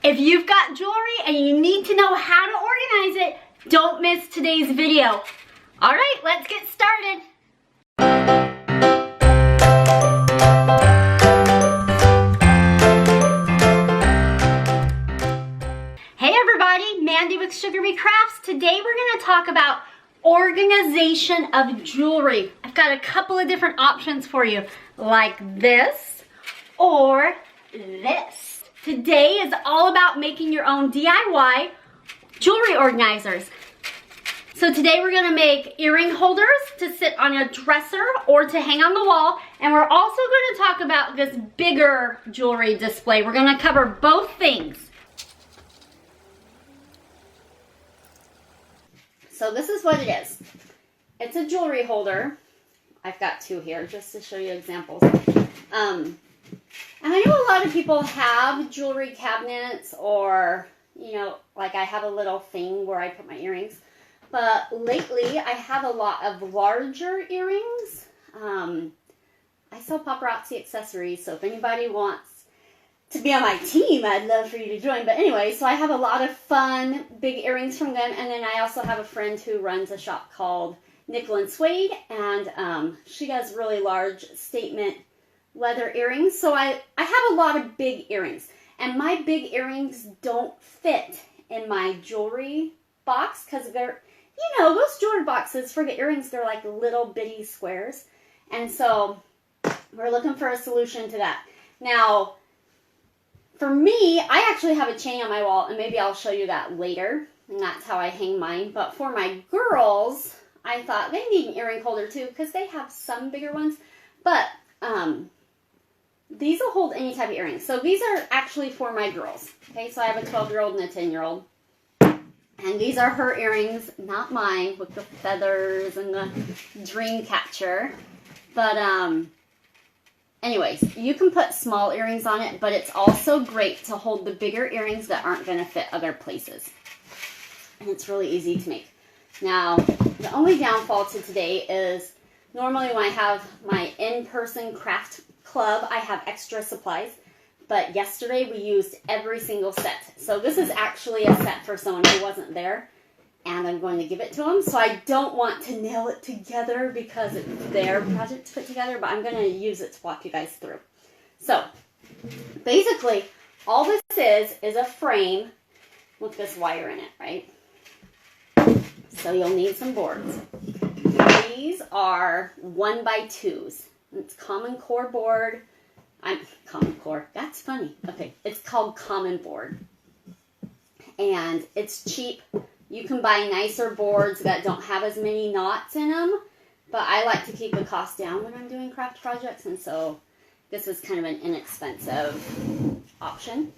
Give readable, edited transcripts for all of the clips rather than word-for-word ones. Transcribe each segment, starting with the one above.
If you've got jewelry and you need to know how to organize it, don't miss today's video. All right, let's get started. Hey everybody, Mandy with Sugar Bee Crafts. Today we're going to talk about organization of jewelry. I've got a couple of different options for you, like this or this. Today is all about making your own DIY jewelry organizers. So today we're going to make earring holders to sit on a dresser or to hang on the wall. And we're also going to talk about this bigger jewelry display. We're going to cover both things. So this is what it is. It's a jewelry holder. I've got two here just to show you examples. And I know a lot of people have jewelry cabinets or, like I have a little thing where I put my earrings. But lately I have a lot of larger earrings. I sell paparazzi accessories, so if anybody wants to be on my team, I'd love for you to join. But anyway, so I have a lot of fun big earrings from them. And then I also have a friend who runs a shop called Nickel and Suede. And she does really large statement leather earrings. So I have a lot of big earrings. And my big earrings don't fit in my jewelry box because they're, those jewelry boxes for the earrings, they're like little bitty squares. And so we're looking for a solution to that. Now, for me, I actually have a chain on my wall, and maybe I'll show you that later. And that's how I hang mine. But for my girls, I thought they need an earring holder too because they have some bigger ones. But these will hold any type of earrings. So these are actually for my girls. Okay, so I have a 12-year-old and a 10-year-old. And these are her earrings, not mine, with the feathers and the dream catcher. But anyways, you can put small earrings on it, but it's also great to hold the bigger earrings that aren't going to fit other places. And it's really easy to make. Now, the only downfall to today is normally when I have my in-person craft club, I have extra supplies. But yesterday we used every single set. So this is actually a set for someone who wasn't there. And I'm going to give it to them. So I don't want to nail it together because it's their project to put together. But I'm going to use it to walk you guys through. So basically all this is a frame with this wire in it, right? So you'll need some boards. These are 1x2s. It's common core board. Common core. That's funny. Okay. It's called common board. And it's cheap. You can buy nicer boards that don't have as many knots in them. But I like to keep the cost down when I'm doing craft projects. And so this is kind of an inexpensive option.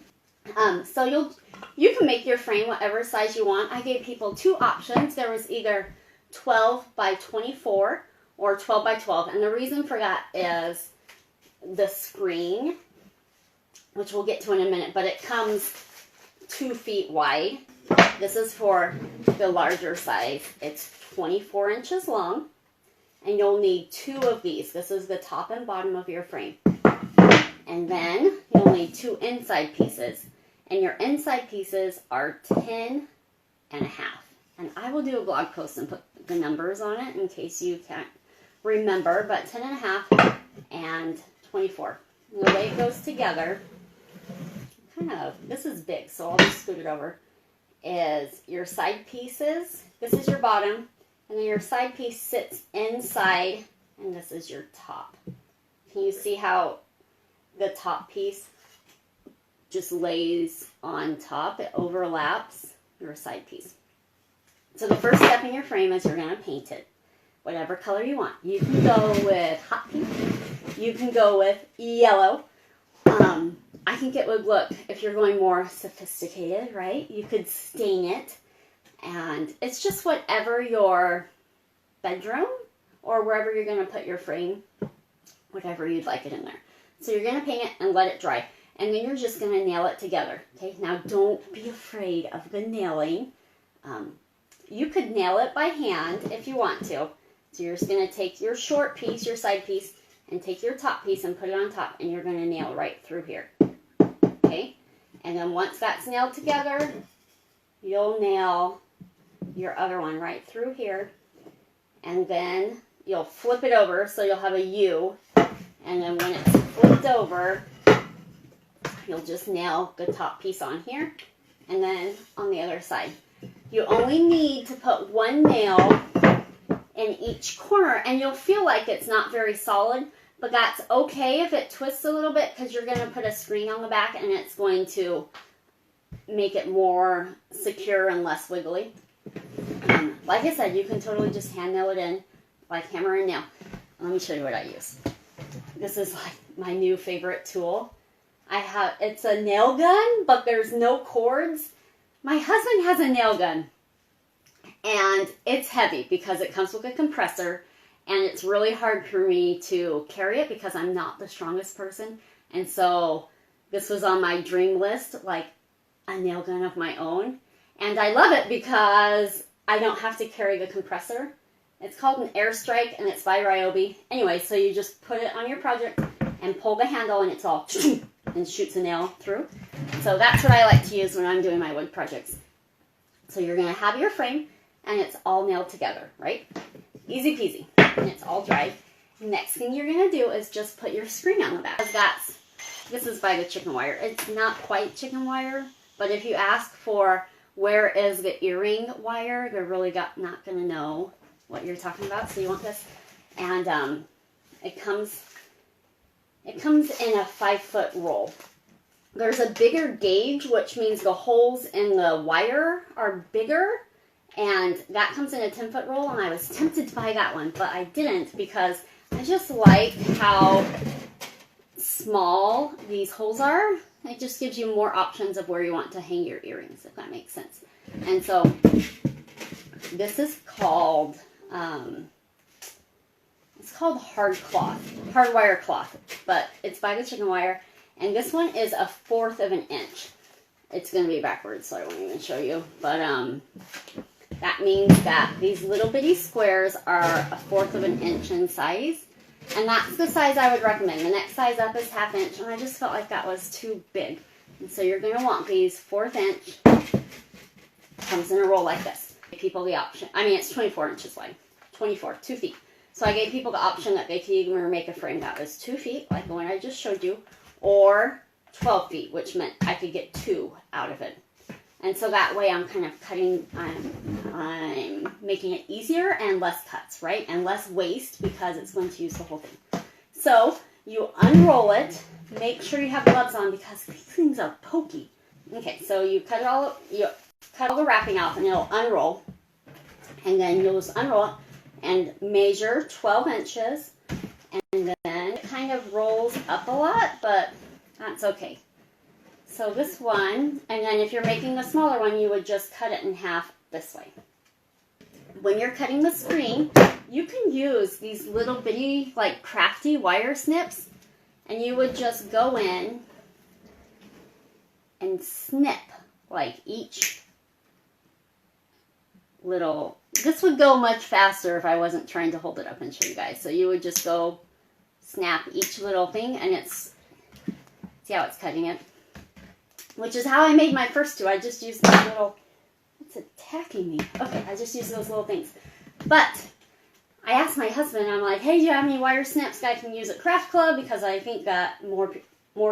So you can make your frame whatever size you want. I gave people two options. There was either 12x24 or 12x12. And the reason for that is the screen, which we'll get to in a minute, but it comes 2 feet wide. This is for the larger size. It's 24 inches long, and you'll need 2 of these. This is the top and bottom of your frame. And then you'll need 2 inside pieces, and your inside pieces are 10 and a half. And I will do a blog post and put the numbers on it in case you can't remember, but 10 and a half and 24. And the way it goes together, this is big, so I'll just scoot it over, is your side pieces. This is your bottom, and then your side piece sits inside, and this is your top. Can you see how the top piece just lays on top? It overlaps your side piece. So the first step in your frame is you're going to paint it. Whatever color you want. You can go with hot pink. You can go with yellow. I think it would look, if you're going more sophisticated, right? You could stain it. And it's just whatever your bedroom or wherever you're going to put your frame, whatever you'd like it in there. So you're going to paint it and let it dry. And then you're just going to nail it together. Okay, now don't be afraid of the nailing. You could nail it by hand if you want to. So you're just going to take your short piece, your side piece, and take your top piece and put it on top, and you're going to nail right through here. Okay? And then once that's nailed together, you'll nail your other one right through here. And then you'll flip it over so you'll have a U. And then when it's flipped over, you'll just nail the top piece on here. And then on the other side. You only need to put one nail in each corner. And you'll feel like it's not very solid. But that's okay if it twists a little bit because you're going to put a screen on the back and it's going to make it more secure and less wiggly. Like I said, you can totally just hand nail it in like hammer and nail. Let me show you what I use. This is like my new favorite tool. It's a nail gun, but there's no cords. My husband has a nail gun and it's heavy because it comes with a compressor. And it's really hard for me to carry it because I'm not the strongest person. And so this was on my dream list, like a nail gun of my own. And I love it because I don't have to carry the compressor. It's called an Airstrike and it's by Ryobi. Anyway, so you just put it on your project and pull the handle and it's all and shoots a nail through. So that's what I like to use when I'm doing my wood projects. So you're going to have your frame and it's all nailed together, right? Easy peasy. And it's all dry. Next thing you're going to do is just put your screen on the back. This is by the chicken wire. It's not quite chicken wire, but if you ask for where is the earring wire, they're really not going to know what you're talking about. So you want this. And it comes in a 5-foot roll. There's a bigger gauge, which means the holes in the wire are bigger. And that comes in a 10-foot roll, and I was tempted to buy that one, but I didn't because I just like how small these holes are. It just gives you more options of where you want to hang your earrings, if that makes sense. And so this is called, it's called hardwire cloth, but it's by the chicken wire. And this one is 1/4 of an inch. It's going to be backwards, so I won't even show you, but that means that these little bitty squares are 1/4 of an inch in size. And that's the size I would recommend. The next size up is 1/2 inch. And I just felt like that was too big. And so you're going to want these 1/4 inch. Comes in a roll like this. Give people the option. I mean, it's 24 inches wide. 24, 2 feet. So I gave people the option that they could either make a frame that was 2 feet, like the one I just showed you, or 12 feet, which meant I could get 2 out of it. And so that way I'm kind of cutting, I'm making it easier and less cuts, right? And less waste because it's going to use the whole thing. So you unroll it. Make sure you have gloves on because these things are pokey. Okay, so you cut all the wrapping off and it'll unroll. And then you'll just unroll it and measure 12 inches. And then it kind of rolls up a lot, but that's okay. So this one, and then if you're making the smaller one, you would just cut it in half this way. When you're cutting the screen, you can use these little bitty, like crafty wire snips, and you would just go in and snip like each little, this would go much faster if I wasn't trying to hold it up and show you guys. So you would just go snap each little thing, and see how it's cutting it? Which is how I made my first two. I just used those little, it's attacking me. Okay, I just used those little things. But I asked my husband, I'm like, hey, do you have any wire snips that I can use at Craft Club? Because I think that more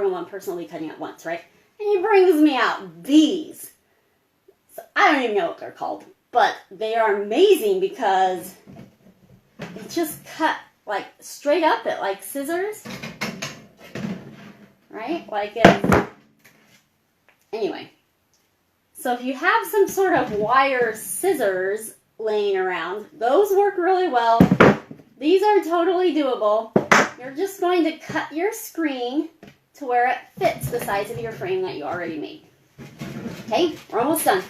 than one person will be cutting at once, right? And he brings me out these. So I don't even know what they're called. But they are amazing because it just cut like straight up it, like scissors. Right? Like it. Anyway, so if you have some sort of wire scissors laying around, those work really well. These are totally doable. You're just going to cut your screen to where it fits the size of your frame that you already made. Okay, we're almost done.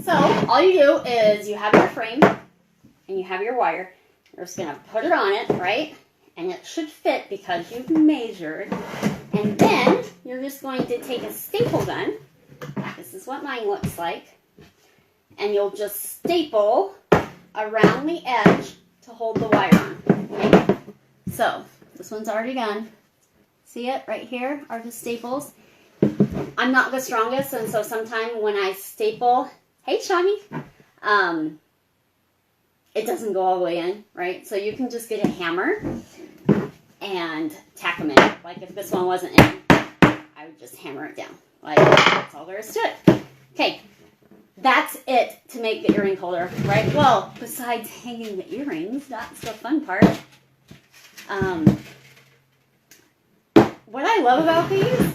So all you do is you have your frame and you have your wire. You're just going to put it on it, right? And it should fit because you've measured. And then you're just going to take a staple gun. This is what mine looks like. And you'll just staple around the edge to hold the wire on. Okay? So this one's already done. See it right here are the staples. I'm not the strongest, and so sometimes when I staple, hey Shawnee, it doesn't go all the way in, right? So you can just get a hammer and tack them in. Like if this one wasn't in, I would just hammer it down. Like, that's all there is to it. Okay, that's it to make the earring holder, right? Well, besides hanging the earrings, that's the fun part. What I love about these,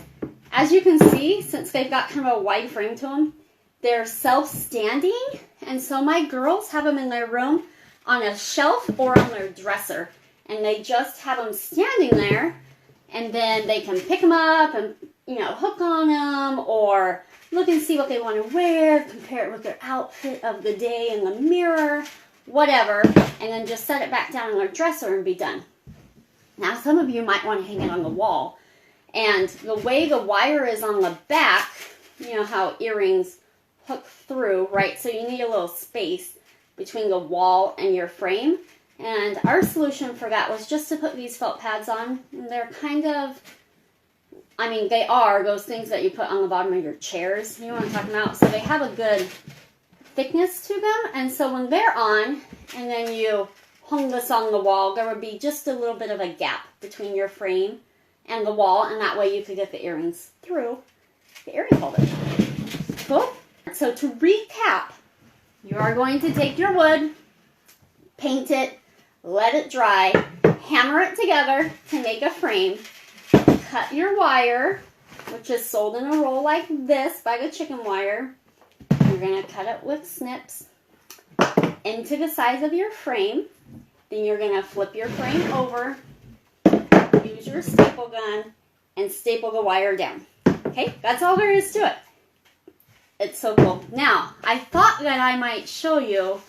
as you can see, since they've got kind of a wide frame to them, they're self-standing, and so my girls have them in their room on a shelf or on their dresser, and they just have them standing there, and then they can pick them up and, you know, hook on them, or look and see what they want to wear, compare it with their outfit of the day in the mirror, whatever, and then just set it back down on their dresser and be done. Now, some of you might want to hang it on the wall, and the way the wire is on the back, you know how earrings hook through, right? So you need a little space between the wall and your frame. And our solution for that was just to put these felt pads on. And they're kind of, I mean, they are those things that you put on the bottom of your chairs. You know what I'm talking about? So they have a good thickness to them. And so when they're on, and then you hung this on the wall, there would be just a little bit of a gap between your frame and the wall. And that way you could get the earrings through the earring holder. Cool? So to recap, you are going to take your wood, paint it, let it dry, hammer it together to make a frame, cut your wire, which is sold in a roll like this by the chicken wire. You're going to cut it with snips into the size of your frame. Then you're going to flip your frame over, use your staple gun, and staple the wire down. Okay, that's all there is to it. It's so cool. Now, I thought that I might show you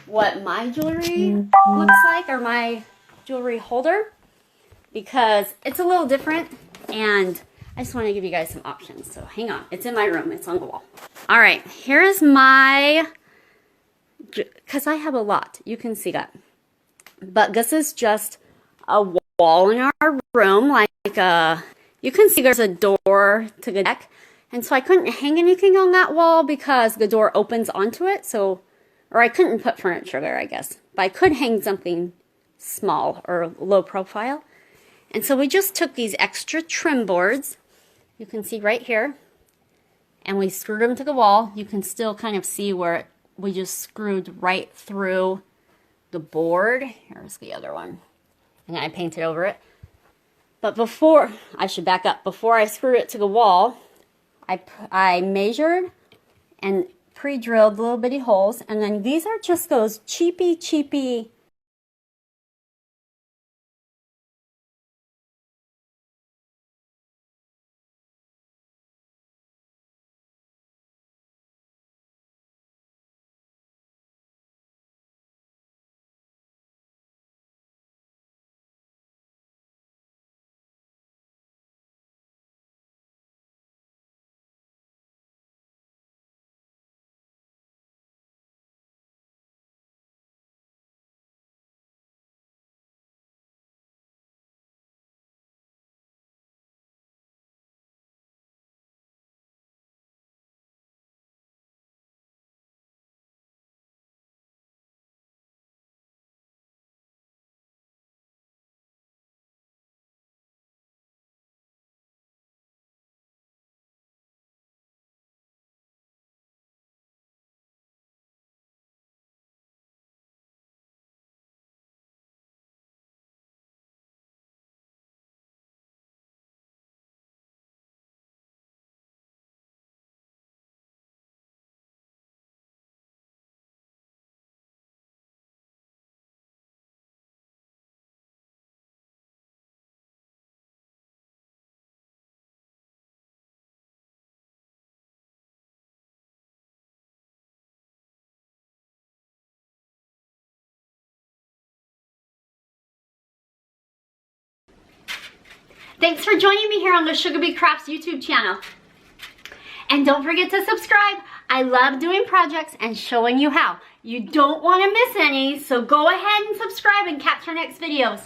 what my jewelry looks like, or my jewelry holder, because it's a little different, and I just want to give you guys some options. So hang on. It's in my room. It's on the wall. All right, here's my, because I have a lot. You can see that. But this is just a wall in our room, like you can see there's a door to the deck. And so I couldn't hang anything on that wall because the door opens onto it. So, or I couldn't put furniture there, I guess. But I could hang something small or low profile. And so we just took these extra trim boards. You can see right here. And we screwed them to the wall. You can still kind of see where we just screwed right through the board. Here's the other one. And I painted over it. But before, I should back up. Before I screwed it to the wall, I measured and pre-drilled little bitty holes, and then these are just those cheapy Thanks for joining me here on the Sugar Bee Crafts YouTube channel. And don't forget to subscribe. I love doing projects and showing you how. You don't want to miss any, so go ahead and subscribe and catch our next videos.